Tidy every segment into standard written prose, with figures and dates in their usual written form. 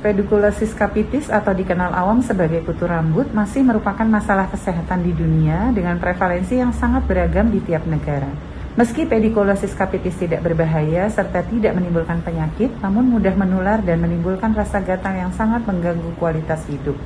Pediculosis capitis atau dikenal awam sebagai kutu rambut masih merupakan masalah kesehatan di dunia dengan prevalensi yang sangat beragam di tiap negara. Meski pediculosis capitis tidak berbahaya serta tidak menimbulkan penyakit, namun mudah menular dan menimbulkan rasa gatal yang sangat mengganggu kualitas hidup.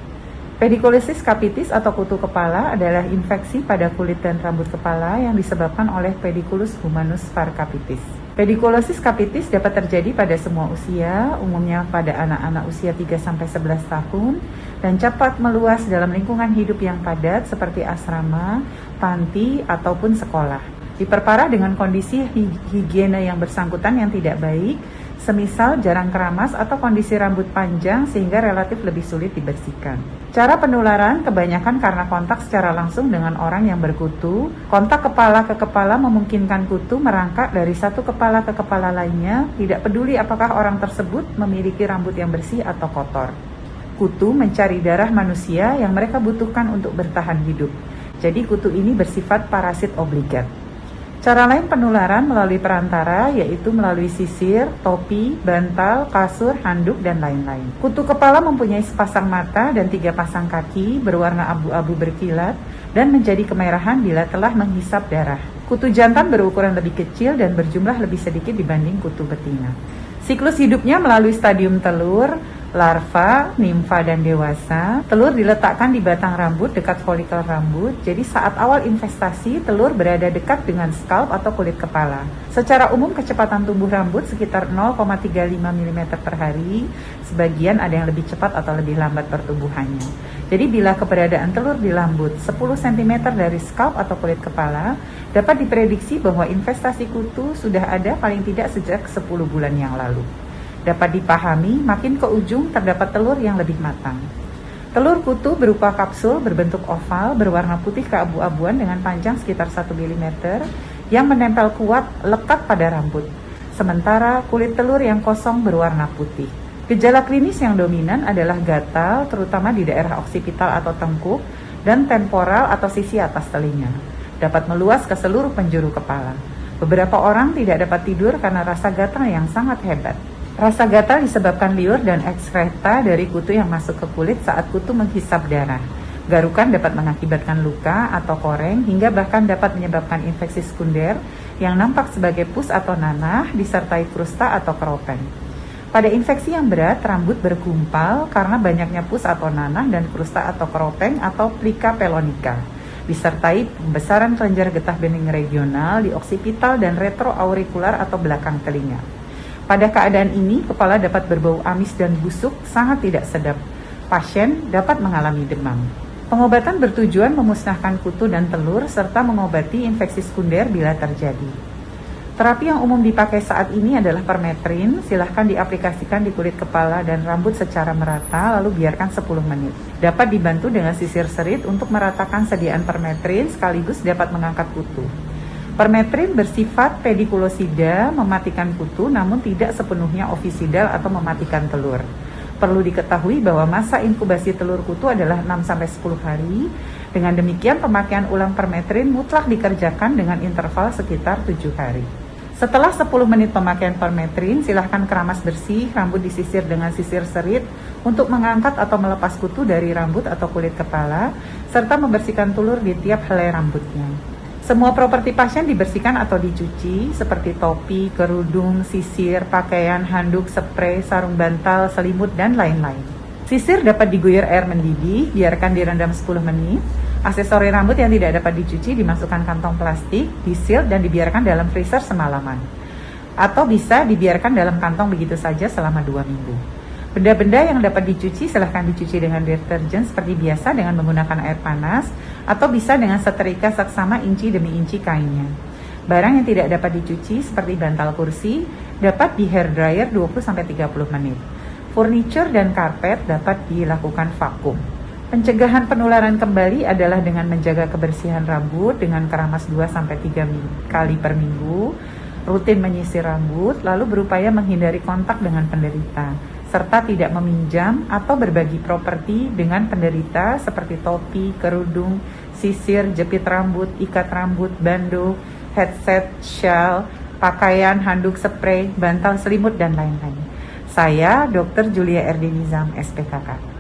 Pediculosis capitis atau kutu kepala adalah infeksi pada kulit dan rambut kepala yang disebabkan oleh Pediculus humanus var capitis. Pediculosis capitis dapat terjadi pada semua usia, umumnya pada anak-anak usia 3-11 tahun, dan cepat meluas dalam lingkungan hidup yang padat seperti asrama, panti, ataupun sekolah. Diperparah dengan kondisi higiene yang bersangkutan yang tidak baik, semisal jarang keramas atau kondisi rambut panjang sehingga relatif lebih sulit dibersihkan. Cara penularan kebanyakan karena kontak secara langsung dengan orang yang berkutu. Kontak kepala ke kepala memungkinkan kutu merangkak dari satu kepala ke kepala lainnya, tidak peduli apakah orang tersebut memiliki rambut yang bersih atau kotor. Kutu mencari darah manusia yang mereka butuhkan untuk bertahan hidup. Jadi kutu ini bersifat parasit obligat. Cara lain penularan melalui perantara yaitu melalui sisir, topi, bantal, kasur, handuk, dan lain-lain. Kutu kepala mempunyai sepasang mata dan 3 pasang kaki berwarna abu-abu berkilat dan menjadi kemerahan bila telah menghisap darah. Kutu jantan berukuran lebih kecil dan berjumlah lebih sedikit dibanding kutu betina. Siklus hidupnya melalui stadium telur, larva, nimfa, dan dewasa. Telur diletakkan di batang rambut dekat folikel rambut. Jadi saat awal investasi, telur berada dekat dengan scalp atau kulit kepala. Secara umum kecepatan tumbuh rambut sekitar 0,35 mm per hari. Sebagian ada yang lebih cepat atau lebih lambat pertumbuhannya. Jadi bila keberadaan telur di rambut 10 cm dari scalp atau kulit kepala, dapat diprediksi bahwa investasi kutu sudah ada paling tidak sejak 10 bulan yang lalu. Dapat dipahami, makin ke ujung terdapat telur yang lebih matang. Telur kutu berupa kapsul berbentuk oval berwarna putih keabu-abuan dengan panjang sekitar 1 mm yang menempel kuat lekat pada rambut. Sementara kulit telur yang kosong berwarna putih. Gejala klinis yang dominan adalah gatal, terutama di daerah oksipital atau tengkuk, dan temporal atau sisi atas telinga. Dapat meluas ke seluruh penjuru kepala. Beberapa orang tidak dapat tidur karena rasa gatal yang sangat hebat. Rasa gatal disebabkan liur dan ekskreta dari kutu yang masuk ke kulit saat kutu menghisap darah. Garukan dapat mengakibatkan luka atau koreng hingga bahkan dapat menyebabkan infeksi sekunder yang nampak sebagai pus atau nanah disertai krusta atau keropeng. Pada infeksi yang berat, rambut bergumpal karena banyaknya pus atau nanah dan krusta atau keropeng atau plika pelonica, disertai pembesaran kelenjar getah bening regional di oksipital dan retroaurikular atau belakang telinga. Pada keadaan ini, kepala dapat berbau amis dan busuk, sangat tidak sedap. Pasien dapat mengalami demam. Pengobatan bertujuan memusnahkan kutu dan telur serta mengobati infeksi sekunder bila terjadi. Terapi yang umum dipakai saat ini adalah permetrin. Silahkan diaplikasikan di kulit kepala dan rambut secara merata, lalu biarkan 10 menit. Dapat dibantu dengan sisir serit untuk meratakan sediaan permetrin sekaligus dapat mengangkat kutu. Permetrin bersifat pedikulosida, mematikan kutu namun tidak sepenuhnya ovisidal atau mematikan telur. Perlu diketahui bahwa masa inkubasi telur kutu adalah 6-10 hari. Dengan demikian pemakaian ulang permetrin mutlak dikerjakan dengan interval sekitar 7 hari. Setelah 10 menit pemakaian permetrin, silahkan keramas bersih, rambut disisir dengan sisir serit untuk mengangkat atau melepas kutu dari rambut atau kulit kepala, serta membersihkan telur di tiap helai rambutnya. Semua properti pasien dibersihkan atau dicuci seperti topi, kerudung, sisir, pakaian, handuk, spray, sarung bantal, selimut, dan lain-lain. Sisir dapat diguyur air mendidih, biarkan direndam 10 menit. Aksesori rambut yang tidak dapat dicuci dimasukkan kantong plastik, disil, dan dibiarkan dalam freezer semalaman. Atau bisa dibiarkan dalam kantong begitu saja selama 2 minggu. Benda-benda yang dapat dicuci silahkan dicuci dengan deterjen seperti biasa dengan menggunakan air panas atau bisa dengan setrika saksama inci demi inci kainnya. Barang yang tidak dapat dicuci seperti bantal kursi dapat di hair dryer 20-30 menit. Furniture dan karpet dapat dilakukan vakum. Pencegahan penularan kembali adalah dengan menjaga kebersihan rambut dengan keramas 2-3 kali per minggu, rutin menyisir rambut, lalu berupaya menghindari kontak dengan penderita, serta tidak meminjam atau berbagi properti dengan penderita seperti topi, kerudung, sisir, jepit rambut, ikat rambut, bando, headset, shawl, pakaian, handuk, spray, bantal, selimut, dan lain-lain. Saya Dr. Julia Erdi Nizam, SPKK.